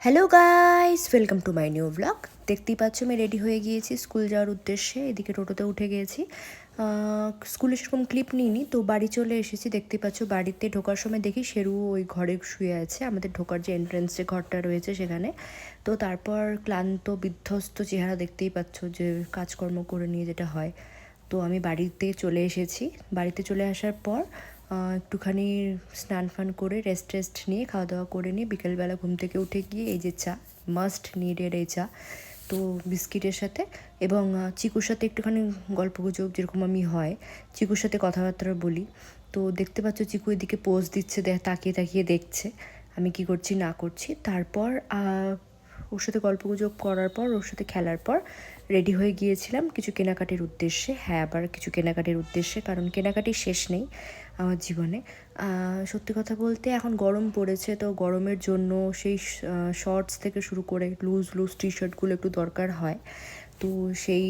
Hello guys, welcome to my new blog. দেখতেই পাচ্ছ আমি রেডি হয়ে গিয়েছি স্কুল যাওয়ার উদ্দেশ্যে। এদিকে টোটোতে উঠে গিয়েছি। স্কুলে সেরকম ক্লিপ নিইনি, তো বাড়ি চলে এসেছি। দেখতেই পাচ্ছ বাড়িতে ঢোকার সময় দেখি শেরু ওই ঘরে শুয়ে আছে, আমাদের ঢোকার যে এন্ট্রান্স যে ঘরটা রয়েছে সেখানে। তো তারপর ক্লান্ত বিধ্বস্ত চেহারা দেখতেই পাচ্ছ, যে কাজকর্ম করে নিয়ে যেটা হয়। তো আমি বাড়িতে চলে এসেছি। বাড়িতে চলে আসার পর একটুখানি স্নান ফান করে রেস্ট নিয়ে খাওয়া দাওয়া করে নিয়ে বিকেলবেলা ঘুম থেকে উঠে গিয়ে এই যে চা, মাস্ট নিডেড এই চা, তো বিস্কিটের সাথে এবং চিকুর সাথে একটুখানি গল্পগুজব যেরকম আমি হয়, চিকুর সাথে কথাবার্তা বলি। তো দেখতে পাচ্ছ চিকু এদিকে পোজ দিচ্ছে, তাকিয়ে তাকিয়ে দেখছে আমি কি করছি না করছি। তারপর ওর সাথে গল্পগুজব করার পর, ওর সাথে খেলার পর রেডি হয়ে গিয়েছিলাম কিছু কেনাকাটির উদ্দেশ্যে। হ্যাঁ, আবার কিছু কেনাকাটির উদ্দেশ্যে, কারণ কেনাকাটির শেষ নেই আমার জীবনে। সত্যি কথা বলতে এখন গরম পড়েছে, তো গরমের জন্য সেই শর্টস থেকে শুরু করে লুজ লুজ টি শার্টগুলো একটু দরকার হয়। তো সেই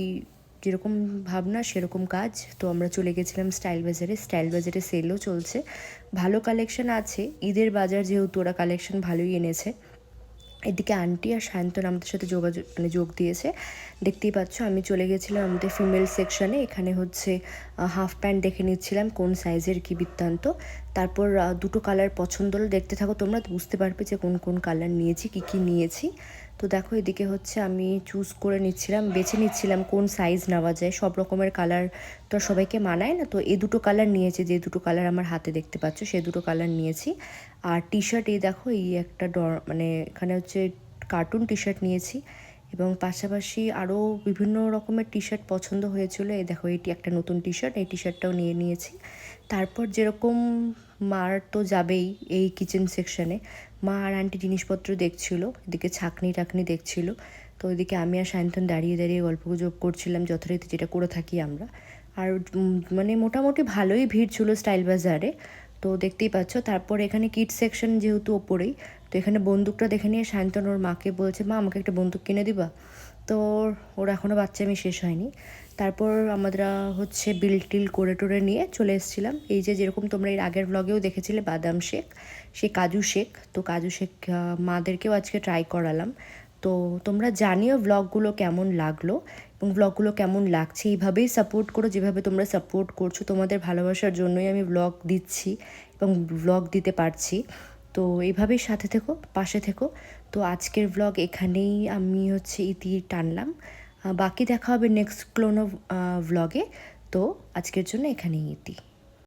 যেরকম ভাবনা সেরকম কাজ। তো আমরা চলে গেছিলাম স্টাইল বাজারে। স্টাইল বাজারে সেলও চলছে, ভালো কালেকশন আছে। ঈদের বাজার যেহেতু, ওরা কালেকশন ভালোই এনেছে। এদিকে আন্টি আর সায়ন্তন আমাদের সাথে যোগ দিয়েছে। দেখতেই পাচ্ছ আমি চলে গেছিলাম আমাদের ফিমেল সেকশানে। এখানে হচ্ছে হাফ প্যান্ট দেখে নিচ্ছিলাম কোন সাইজের কী বৃত্তান্ত। তারপর দুটো কালার পছন্দ হলো, দেখতে থাকো তোমরা, বুঝতে পারবে যে কোন কোন কালার নিয়েছি, কী নিয়েছি। তো দেখো এদিকে হচ্ছে আমি চুজ করে নিচ্ছিলাম, বেছে নিচ্ছিলাম কোন সাইজ নেওয়া যায়। সব রকমের কালার তো সবাইকে মানায় না, তো এই দুটো কালার নিয়েছি, যে দুটো কালার আমার হাতে দেখতে পাচ্ছ সেই দুটো কালার নিয়েছি। আর টি শার্ট এই দেখো, এই একটা মানে এখানে হচ্ছে কার্টুন টি শার্ট নিয়েছি, এবং পাশাপাশি আরও বিভিন্ন রকমের টি শার্ট পছন্দ হয়েছিল। এই দেখো এটি একটা নতুন টি শার্ট, এই টি শার্টটাও নিয়েছি। তারপর যেরকম মার তো যাবেই এই কিচেন সেকশানে, মা আর আন্টি জিনিসপত্র দেখছিল, এদিকে ছাকনি টাকনি দেখছিল। তো ওইদিকে আমি আর সায়ন্তন দাঁড়িয়ে দাঁড়িয়ে গল্পগুজব করছিলাম যথারীতি, যেটা করে থাকি আমরা। আর মানে মোটামুটি ভালোই ভিড় ছিল স্টাইল বাজারে, তো দেখতেই পাচ্ছ। তারপর এখানে কিড সেকশন যেহেতু ওপরেই, তো এখানে বন্দুকটা দেখে নিয়ে সায়ন্তন ওর মাকে বলছে, মা আমাকে একটা বন্দুক কিনে দিবা। তো ওর এখনও বাচ্চামি শেষ হয়নি। তারপর আমরা হচ্ছে বিল টিল করে টোরে নিয়ে চলে এসেছিলাম। এই যে যেরকম তোমরা এর আগের ব্লগেও দেখেছিলে বাদাম শেক, সেই কাজু শেক, তো কাজু শেক মাদেরকেও আজকে ট্রাই করালাম। তো তোমরা জানিও ব্লগগুলো কেমন লাগলো এবং ব্লগগুলো কেমন লাগছে। এইভাবেই সাপোর্ট করো, যেভাবে তোমরা সাপোর্ট করছো, তোমাদের ভালোবাসার জন্যই আমি ব্লগ দিচ্ছি এবং ব্লগ দিতে পারছি। তো এইভাবেই সাথে থেকো, পাশে থেকো। তো আজকের ব্লগ এখানেই আমি হচ্ছে ইতি টানলাম। বাকি দেখা হবে নেক্সট কোনো ব্লগে। তো আজকের জন্য এখানেই ইতি।